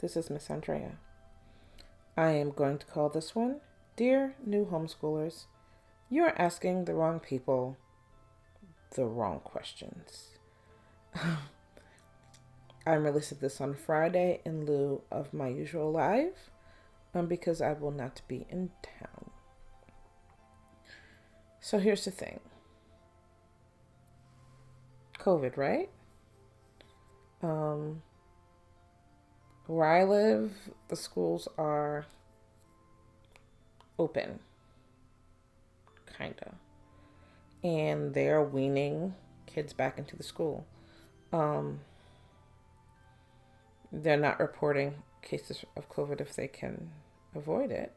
This is Miss Andrea. I am going to call this one, Dear New Homeschoolers, you are asking the wrong people the wrong questions. I'm releasing this on Friday in lieu of my usual live because I will not be in town. So here's the thing. COVID, right? Where I live, the schools are open, kinda. And they're weaning kids back into the school. They're not reporting cases of COVID if they can avoid it.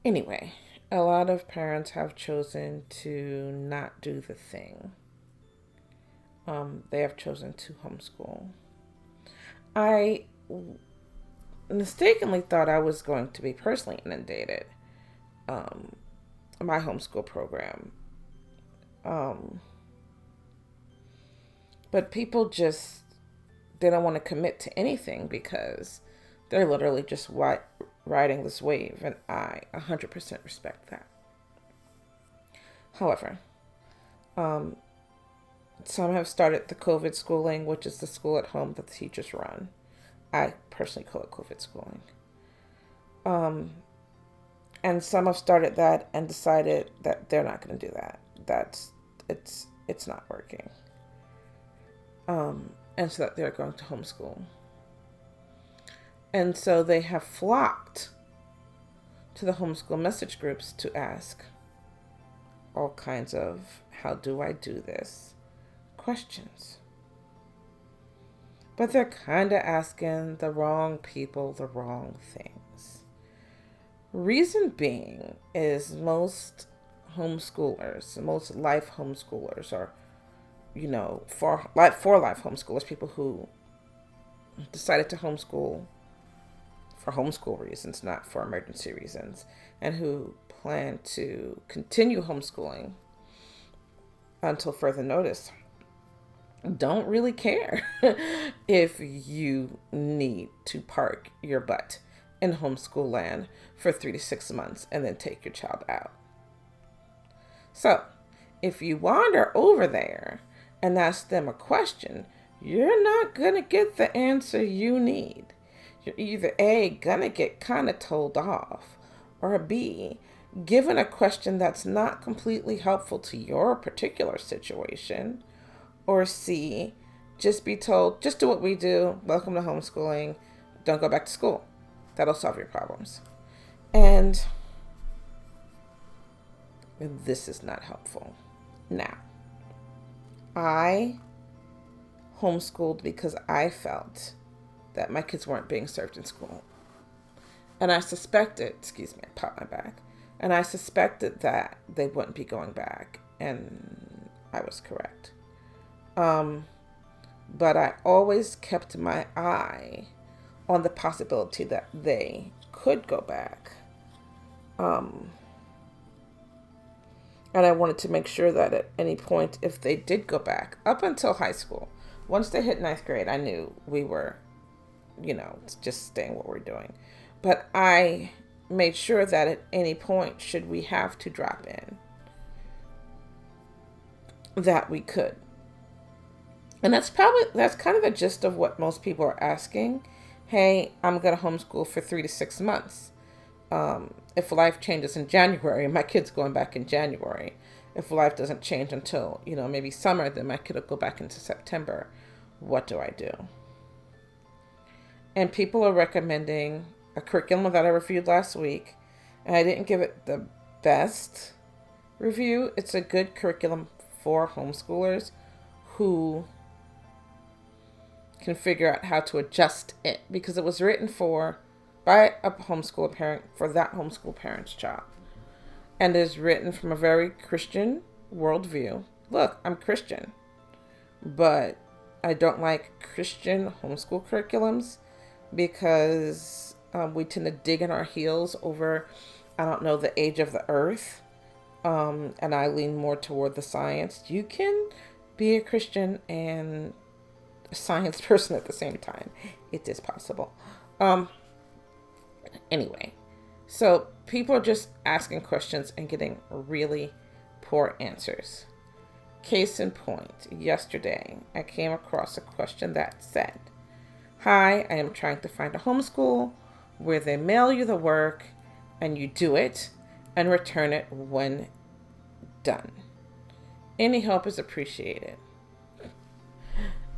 Anyway, a lot of parents have chosen to not do the thing. They have chosen to homeschool. I mistakenly thought I was going to be personally inundated. My homeschool program. But people they don't want to commit to anything because they're literally just riding this wave, and I 100% respect that. However, some have started the COVID schooling, which is the school at home that the teachers run. I personally call it COVID schooling. And some have started that and decided that they're not going to do that. It's not working. And so that they're going to homeschool. And so they have flocked to the homeschool message groups to ask all kinds of, how do I do this? Questions. But they're kind of asking the wrong people the wrong things. Reason being is most homeschoolers, most life homeschoolers, or for life homeschoolers, people who decided to homeschool for homeschool reasons, not for emergency reasons, and who plan to continue homeschooling until further notice, don't really care if you need to park your butt in homeschool land for 3 to 6 months and then take your child out. So, if you wander over there and ask them a question, you're not going to get the answer you need. You're either A, going to get kind of told off, or B, given a question that's not completely helpful to your particular situation, or C, just be told, just do what we do, welcome to homeschooling, don't go back to school. That'll solve your problems. And this is not helpful. Now, I homeschooled because I felt that my kids weren't being served in school. And I suspected, I popped my back, and I suspected that they wouldn't be going back. And I was correct. But I always kept my eye on the possibility that they could go back. And I wanted to make sure that at any point, if they did go back, up until high school, once they hit 9th grade, I knew we were, just staying what we're doing. But I made sure that at any point, should we have to drop in, that we could. And that's kind of the gist of what most people are asking. Hey, I'm going to homeschool for 3 to 6 months. If life changes in January, my kid's going back in January. If life doesn't change until, maybe summer, then my kid will go back into September. What do I do? And people are recommending a curriculum that I reviewed last week. And I didn't give it the best review. It's a good curriculum for homeschoolers who can figure out how to adjust it, because it was written by a homeschool parent for that homeschool parent's child, and is written from a very Christian worldview. Look, I'm Christian, but I don't like Christian homeschool curriculums because we tend to dig in our heels over, the age of the earth, and I lean more toward the science. You can be a Christian and a science person at the same time. It is possible. Anyway, so people are just asking questions and getting really poor answers. Case in point, yesterday I came across a question that said, "Hi, I am trying to find a homeschool where they mail you the work and you do it and return it when done. Any help is appreciated."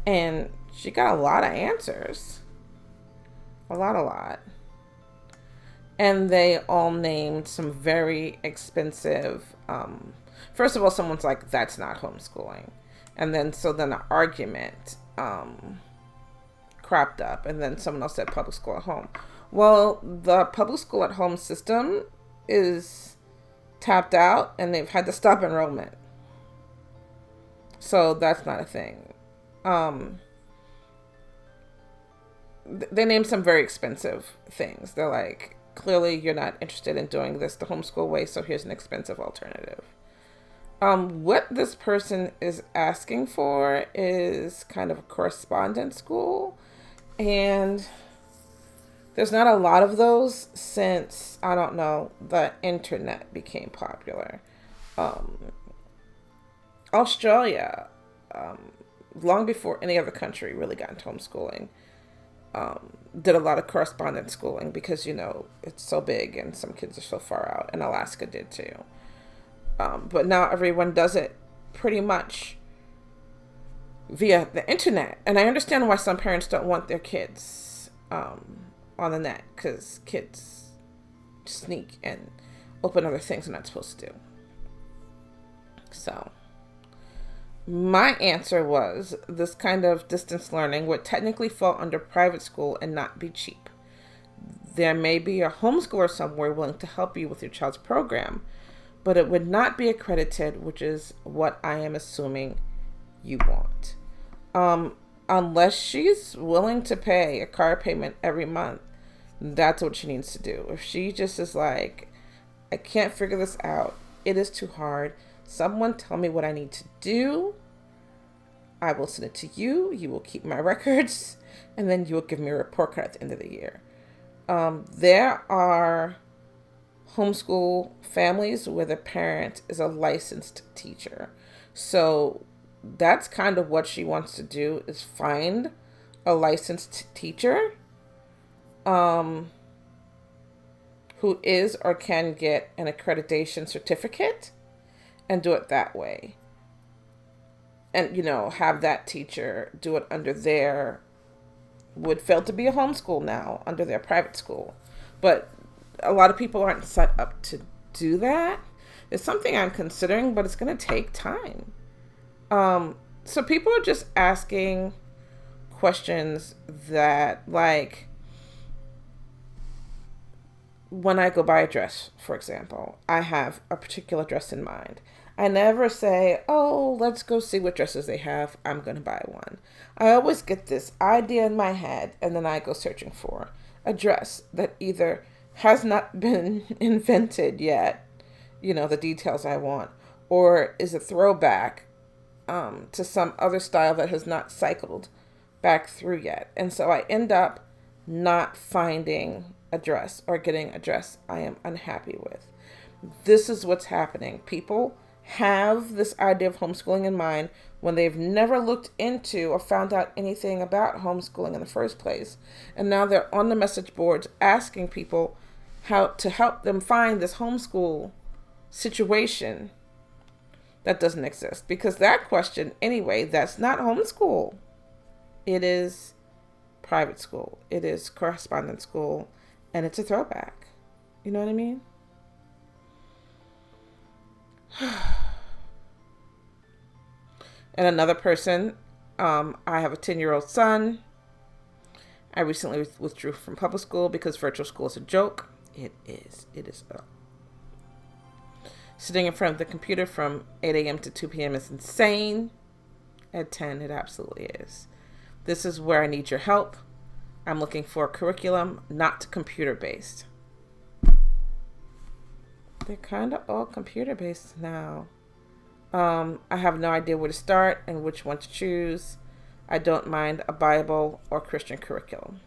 And she got a lot of answers. A lot. And they all named some very expensive, first of all, someone's like, "That's not homeschooling." And then an argument cropped up, and then someone else said public school at home. Well, the public school at home system is tapped out, and they've had to stop enrollment. So that's not a thing. They named some very expensive things. They're like, clearly you're not interested in doing this the homeschool way, so here's an expensive alternative. What this person is asking for is kind of a correspondence school, and there's not a lot of those since, I don't know, the internet became popular. Australia, long before any other country really got into homeschooling, did a lot of correspondence schooling because, it's so big and some kids are so far out, and Alaska did too. But now everyone does it pretty much via the internet. And I understand why some parents don't want their kids on the net, because kids sneak and open other things they're not supposed to do. So my answer was, this kind of distance learning would technically fall under private school and not be cheap. There may be a homeschooler somewhere willing to help you with your child's program, but it would not be accredited, which is what I am assuming you want. Unless she's willing to pay a car payment every month, that's what she needs to do. If she just is like, "I can't figure this out, it is too hard, someone tell me what I need to do, I will send it to you, you will keep my records, and then you will give me a report card at the end of the year." There are homeschool families where the parent is a licensed teacher. So that's kind of what she wants to do, is find a licensed teacher who is or can get an accreditation certificate and do it that way. And, have that teacher do it under would fail to be a homeschool now, under their private school. But a lot of people aren't set up to do that. It's something I'm considering, but it's going to take time. So people are just asking questions that, like, when I go buy a dress, for example, I have a particular dress in mind. I never say, "Oh, let's go see what dresses they have, I'm going to buy one." I always get this idea in my head, and then I go searching for a dress that either has not been invented yet, the details I want, or is a throwback to some other style that has not cycled back through yet. And so I end up not finding a dress or getting a dress I am unhappy with. This is what's happening. People have this idea of homeschooling in mind when they've never looked into or found out anything about homeschooling in the first place. And now they're on the message boards asking people how to help them find this homeschool situation that doesn't exist. Because that question, anyway, that's not homeschool. It is private school. It is correspondence school. And it's a throwback. You know what I mean? And another person, I have a 10-year-old son. I recently withdrew from public school because virtual school is a joke. It is. Sitting in front of the computer from 8 a.m. to 2 p.m. is insane. At 10, it absolutely is. This is where I need your help. I'm looking for a curriculum, not computer-based. They're kind of all computer-based now. I have no idea where to start and which one to choose. I don't mind a Bible or Christian curriculum.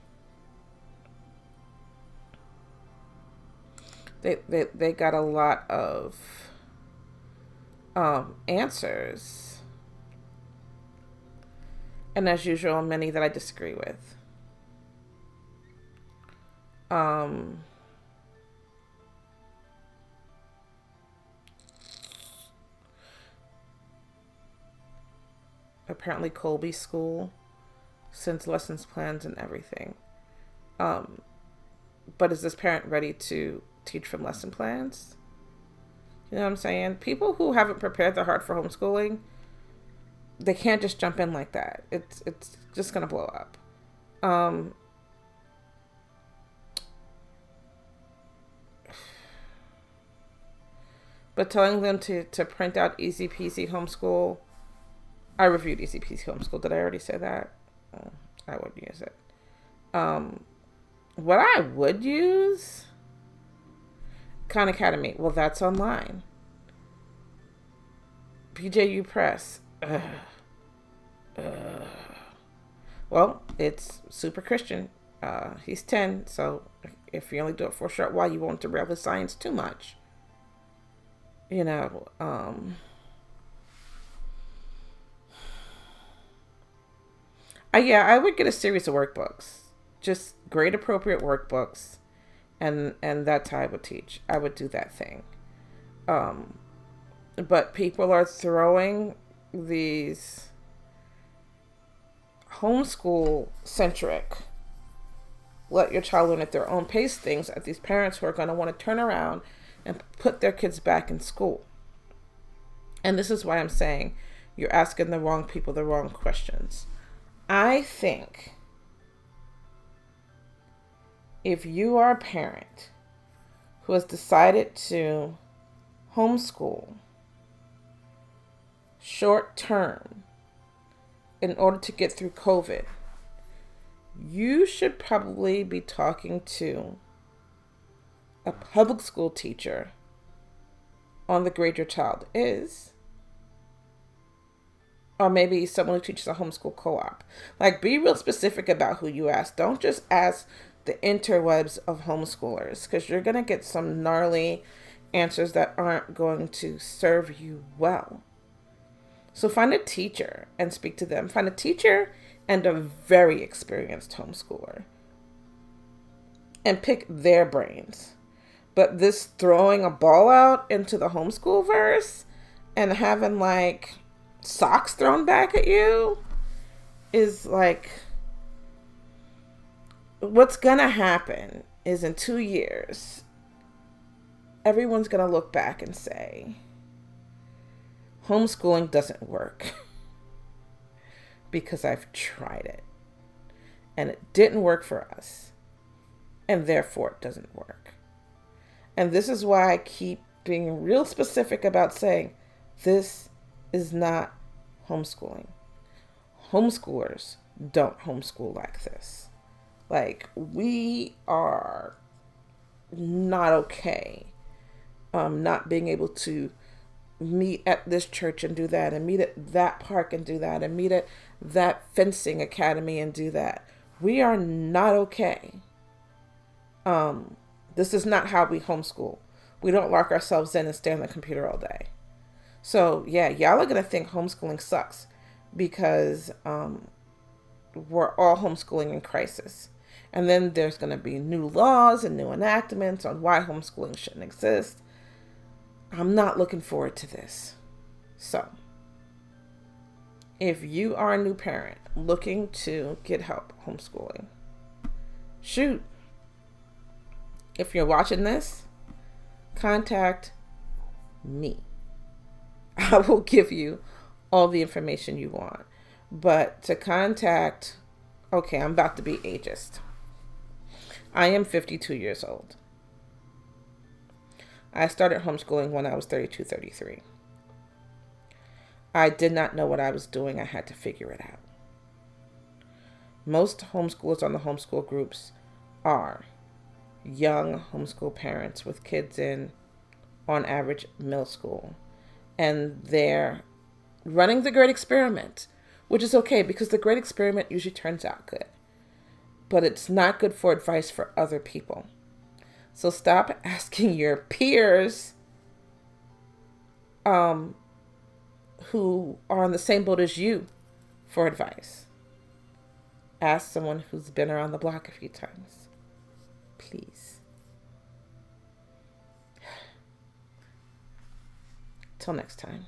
They got a lot of answers, and as usual, many that I disagree with. Apparently Colby School sends lessons plans and everything. But is this parent ready to teach from lesson plans? You know what I'm saying? People who haven't prepared their heart for homeschooling, they can't just jump in like that. It's just gonna blow up. But telling them to print out Easy Peasy Homeschool. I reviewed Easy Peasy Homeschool. Did I already say that? I would use it. What I would use? Khan Academy. Well, that's online. PJU Press. Well, it's super Christian. He's 10, so if you only do it for a short while, you won't derail the science too much. You know, I would get a series of workbooks, just grade appropriate workbooks, and that's how I would teach. I would do that thing. But people are throwing these homeschool centric, let your child learn at their own pace things at these parents who are going to want to turn around and put their kids back in school. And this is why I'm saying you're asking the wrong people the wrong questions. I think if you are a parent who has decided to homeschool short term in order to get through COVID, you should probably be talking to a public school teacher on the grade your child is, or maybe someone who teaches a homeschool co-op. Like, be real specific about who you ask. Don't just ask the interwebs of homeschoolers, because you're going to get some gnarly answers that aren't going to serve you well. So find a teacher and speak to them. Find a teacher and a very experienced homeschooler and pick their brains. But this throwing a ball out into the homeschool verse and having like socks thrown back at you is like, what's gonna happen is in 2 years, everyone's gonna look back and say, homeschooling doesn't work because I've tried it and it didn't work for us, and therefore it doesn't work. And this is why I keep being real specific about saying this is not homeschooling. Homeschoolers don't homeschool like this. Like, we are not okay not being able to meet at this church and do that, and meet at that park and do that, and meet at that fencing academy and do that. We are not okay. This is not how we homeschool. We don't lock ourselves in and stay on the computer all day. So yeah, y'all are going to think homeschooling sucks because we're all homeschooling in crisis. And then there's going to be new laws and new enactments on why homeschooling shouldn't exist. I'm not looking forward to this. So if you are a new parent looking to get help homeschooling, shoot. If you're watching this, contact me. I will give you all the information you want. But to contact, okay, I'm about to be ageist. I am 52 years old. I started homeschooling when I was 32, 33. I did not know what I was doing. I had to figure it out. Most homeschoolers on the homeschool groups are young homeschool parents with kids in, on average, middle school. And they're running the great experiment which is okay because the great experiment usually turns out good. But it's not good for advice for other people. So stop asking your peers who are on the same boat as you for advice. Ask someone who's been around the block a few times. Please. Till next time.